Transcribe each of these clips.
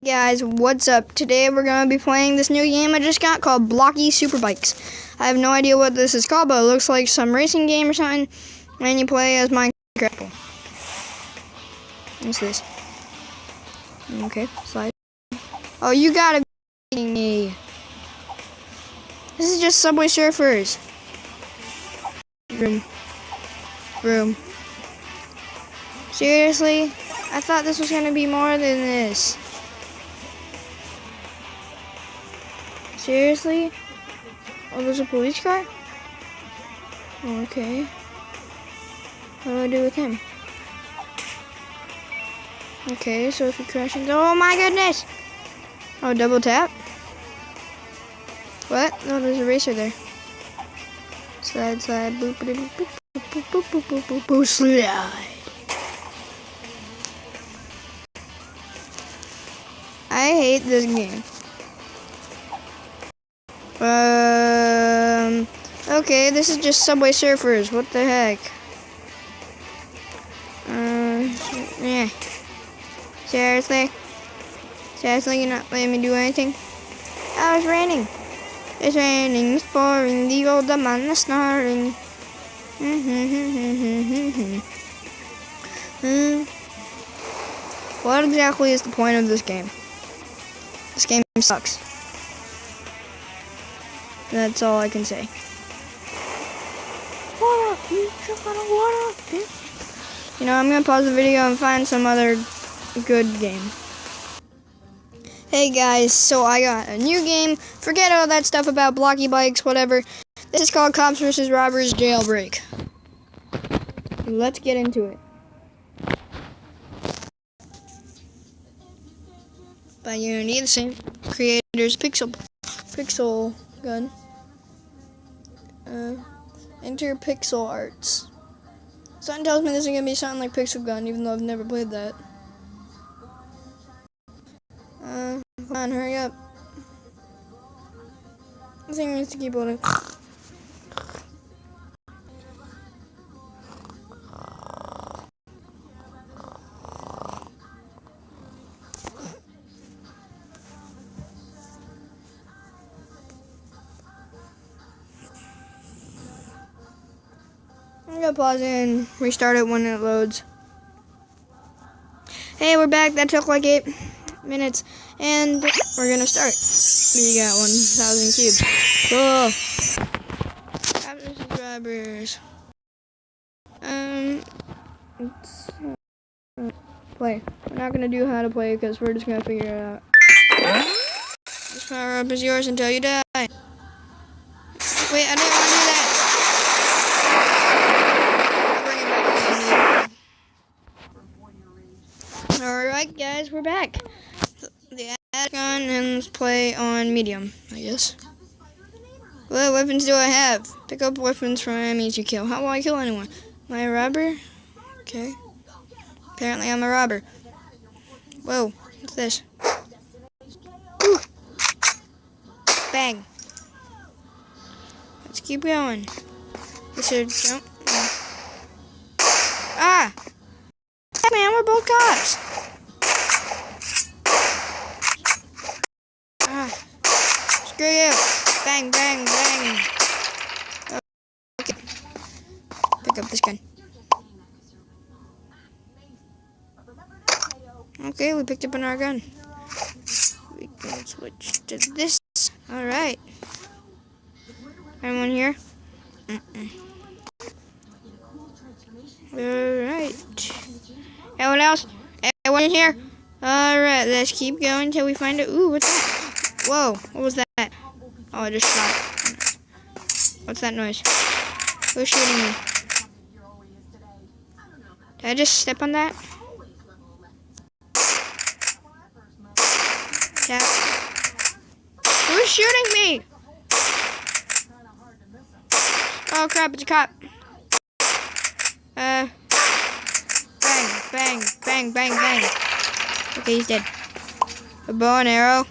Guys, what's up? Today we're going to be playing this new game I just got called Blocky Superbikes. I have no idea what this is called, but it looks like some racing game or something. And you play as Minecraft. What's this? Okay, slide. Oh, you gotta be kidding me. This is just Subway Surfers. Room. Seriously? I thought this was going to be more than this. Seriously? Oh, there's a police car? Oh, okay. What do I do with him? Okay, so if he crashes... Oh my goodness! Oh, double tap? What? No, there's a racer there. Slide, boop, boop, boop, boop, boop, boop, boop, boop, boop, boop, slide. I hate this game. Okay, this is just Subway Surfers. What the heck? Yeah. Seriously? Seriously, you're not letting me do anything? Oh, it's raining. It's raining, it's pouring, the old man is snoring. What exactly is the point of this game? This game sucks. That's all I can say. You know, I'm gonna pause the video and find some other good game. Hey guys, so I got a new game. Forget all that stuff about blocky bikes, whatever. This is called Cops vs. Robbers Jailbreak. Let's get into it. But you need the same creators Pixel Gun. Enter Pixel Arts. Something tells me this is gonna be something like Pixel Gun, even though I've never played that. Come on, hurry up. This thing needs to keep loading. I'm gonna pause it and restart it when it loads. Hey, we're back. That took like 8 minutes, and we're gonna start. We got 1,000 cubes. Cool. Subscribers. Let's play. We're not gonna do how to play because we're just gonna figure it out. This power up is yours until you die. Wait, I didn't want to do that. Alright guys, we're back. The ad gun and let's play on medium, I guess. What weapons do I have? Pick up weapons from enemies you kill. How will I kill anyone? Am I a robber? Okay. Apparently I'm a robber. Whoa, what's this? Ooh. Bang. Let's keep going. This should jump. Ah! Man, we're both cops. Screw you. Bang, bang, bang. Okay. Pick up this gun. Okay, we picked up another gun. We can switch to this. Alright. Anyone here? Alright. Anyone else? Anyone in here? Alright, let's keep going until we find it. Ooh, what's that? Whoa, what was that? Oh, I just shot. What's that noise? Who's shooting me? Did I just step on that? Tap. Who's shooting me? Oh crap, it's a cop. Bang, bang, bang, bang, bang. Okay, he's dead. A bow and arrow.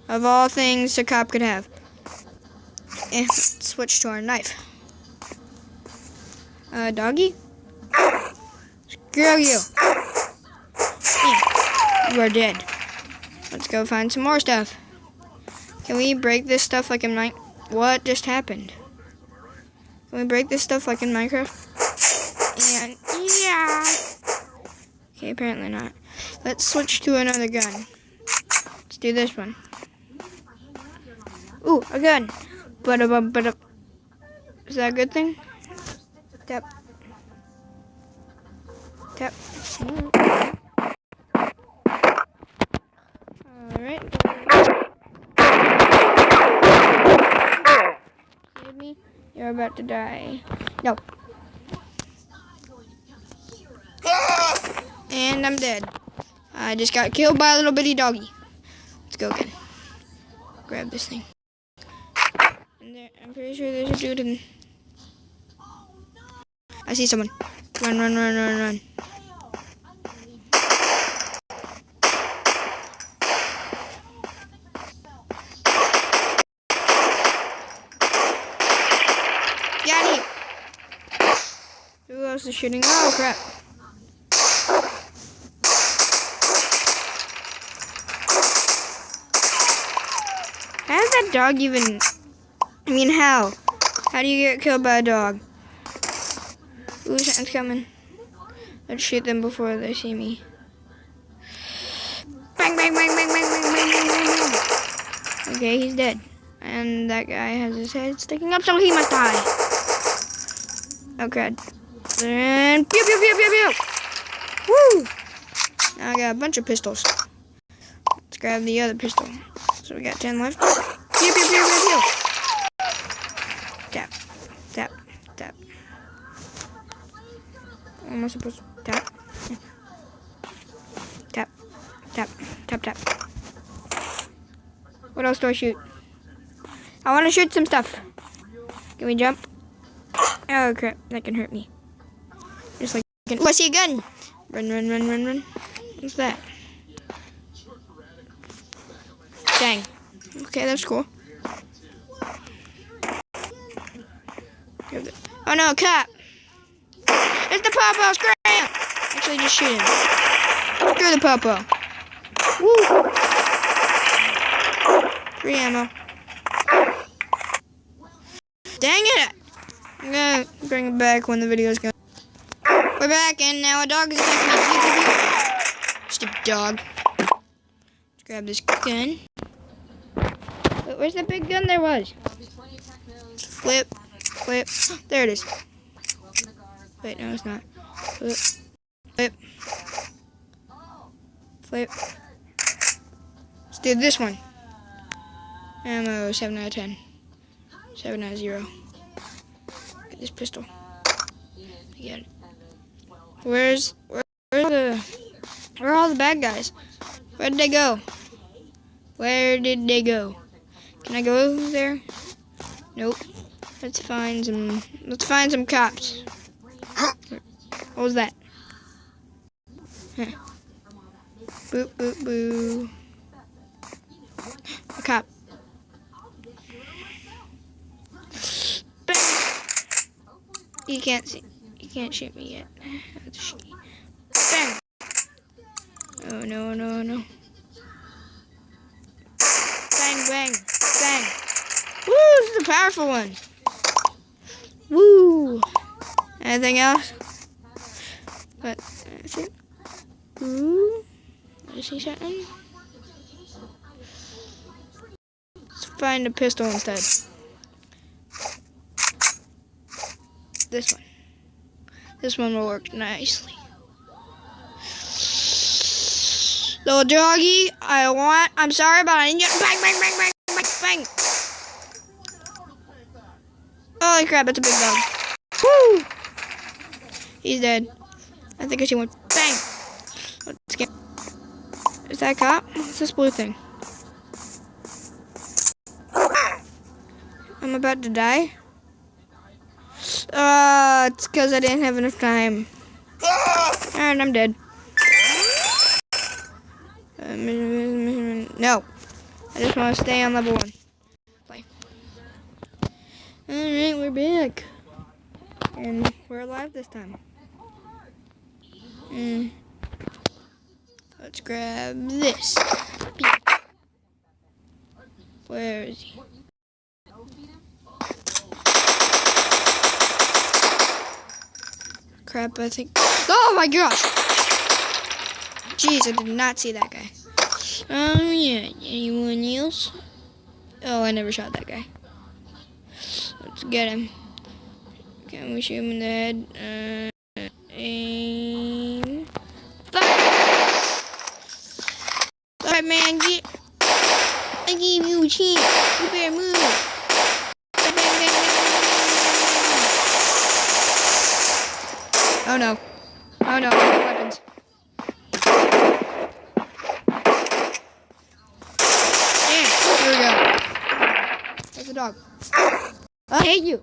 Of all things a cop could have. And let's switch to our knife. Doggy? Screw you. Yeah, you are dead. Let's go find some more stuff. Can we break this stuff like in What just happened? Can we break this stuff like in Minecraft? And yeah. Okay, apparently not. Let's switch to another gun. Let's do this one. Ooh, a gun. But is that a good thing? Tap. Tap. Alright. Save me. You're about to die. No. And I'm dead. I just got killed by a little bitty doggy. Let's go again. Grab this thing. And there, I'm pretty sure there's a dude in. I see someone. Run, run, run, run, run. Got him. Who else is shooting? Oh, crap. How does that dog even... I mean, how? How do you get killed by a dog? Ooh, something's coming. Let's shoot them before they see me. Bang, bang, bang, bang, bang, bang, bang, bang, bang, bang. Okay, he's dead. And that guy has his head sticking up, so he must die. Oh, crap. And pew, pew, pew, pew, pew. Woo! Now I got a bunch of pistols. Let's grab the other pistol. So we got 10 left. Pew, pew, pew, pew, pew. Tap, tap, tap. What am I supposed to tap? Yeah. Tap, tap, tap, tap. What else do I shoot? I want to shoot some stuff. Can we jump? Oh crap, that can hurt me. Just like, oh, I see a gun. Run, run, run, run, run. What's that? Dang. Okay, that's cool. Oh no, cop! It's the Popo, scram! Actually, just shoot him. Screw the Popo. Woo! Free ammo. Dang it! I'm gonna bring it back when the video's going. We're back, and now a dog is attacking me. Stupid dog. Let's grab this gun. Wait, where's that big gun there was? Flip. Flip. There it is. Wait, no, it's not. Flip. Flip. Flip. Let's do this one. Ammo 7 out of 10. 7 out of 0. Get this pistol. I get it. Where are all the bad guys? Where did they go? Where did they go? Can I go there? Nope. Let's find some cops. What was that? Huh. Boop, boop, boo. A cop. Bang! You can't shoot me yet. Bang! Oh no, no, no. Bang, bang, bang. Woo, this is a powerful one. Woo! Anything else? But that's it. Ooh. I see something. Let's find a pistol instead. This one. This one will work nicely. Little doggy, I'm sorry, but I need you. Bang, bang, bang, bang, bang, bang. Holy crap, that's a big dog. Woo! He's dead. I think I see one. Bang! Let's get. Is that a cop? What's this blue thing? I'm about to die. It's because I didn't have enough time. And I'm dead. No. I just want to stay on level 1. Play. Alright, we're back. And we're alive this time. Let's grab this. Where is he? Crap, I think. Oh my gosh! Jeez, I did not see that guy. Oh yeah, anyone else? Oh, I never shot that guy. Let's get him. Can we shoot him in the head? Aim. Fire! Alright, man, get. I gave you a chance. You better move. Bang, bang, bang, bang. Oh no. Oh no, no weapons. Yeah, here we go. There's a dog. I hate you.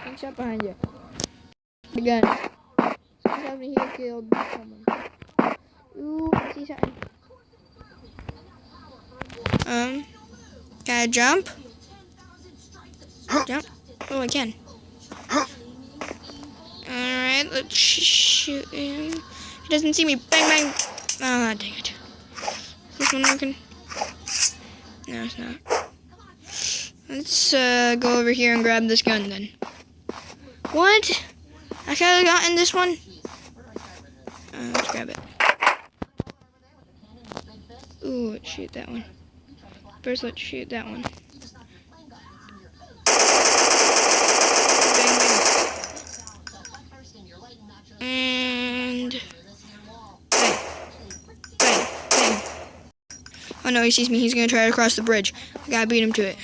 Sneaks up behind you. The gun. Someone tells me he killed someone. Ooh, I see something. Can I jump? Jump? Oh, I can. Alright, let's shoot him. He doesn't see me. Bang, bang. Oh, dang it. Is this one working? No, it's not. Let's go over here and grab this gun then. What? I could have gotten this one. Let's grab it. Ooh, let's shoot that one. First, let's shoot that one. Bang, bang. And bang, bang, bang. Oh no, he sees me. He's gonna try to cross the bridge. I gotta beat him to it.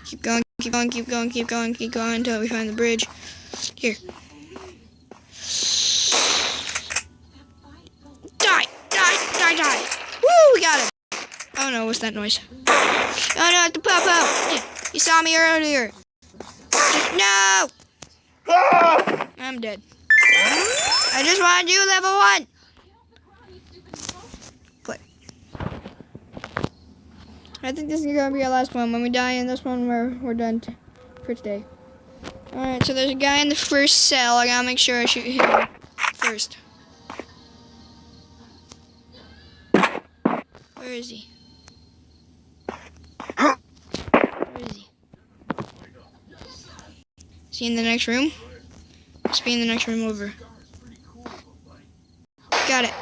Keep going, keep going, keep going, keep going, keep going until we find the bridge. Here. Die, die, die, die. Woo, we got him. Oh no, what's that noise? Oh no, it's the Popo! You saw me earlier! No! I'm dead. I just want to do level 1! Play. I think this is going to be our last one. When we die in this one, we're done for today. Alright, so there's a guy in the first cell. I gotta make sure I shoot him first. Where is he? Where is he? Is he in the next room? Must be in the next room over. Got it.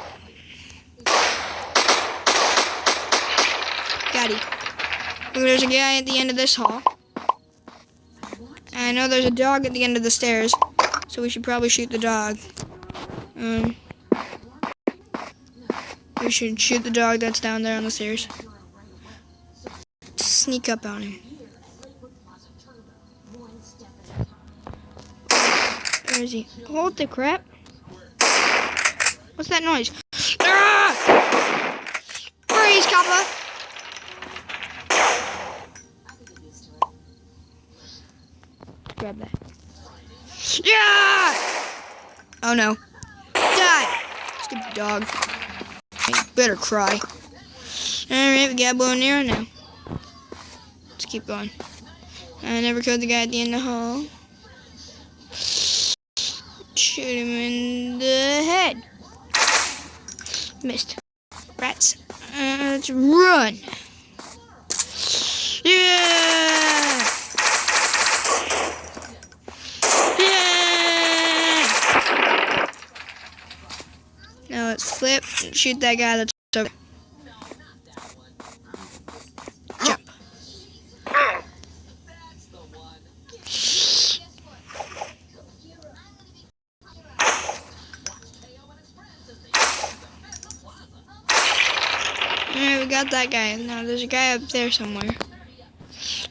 Got it. Look, there's a guy at the end of this hall. And I know there's a dog at the end of the stairs, so we should probably shoot the dog. We should shoot the dog that's down there on the stairs. Sneak up on him. Where is he? Hold the crap. What's that noise? Ah! Freeze, Kappa! Grab that. Yeah! Oh no. Die! Stupid dog. You better cry. Alright, we got bow and arrow now. Let's keep going. I never killed the guy at the end of the hall. Shoot him in the head. Missed. Rats. Let's run. Yeah! Yeah! Now let's flip and shoot that guy that's over. Jump. Alright, we got that guy. Now there's a guy up there somewhere.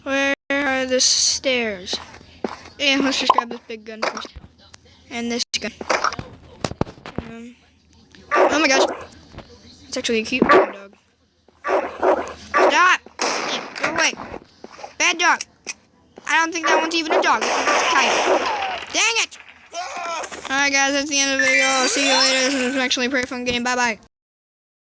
Where are the stairs? Yeah, let's just grab this big gun first. And this gun. Oh my gosh. It's actually a cute dog. Stop! Go away. Bad dog. I don't think that one's even a dog. It's a coyote. Dang it! Alright guys, that's the end of the video. I'll see you later. This was actually a pretty fun game. Bye bye.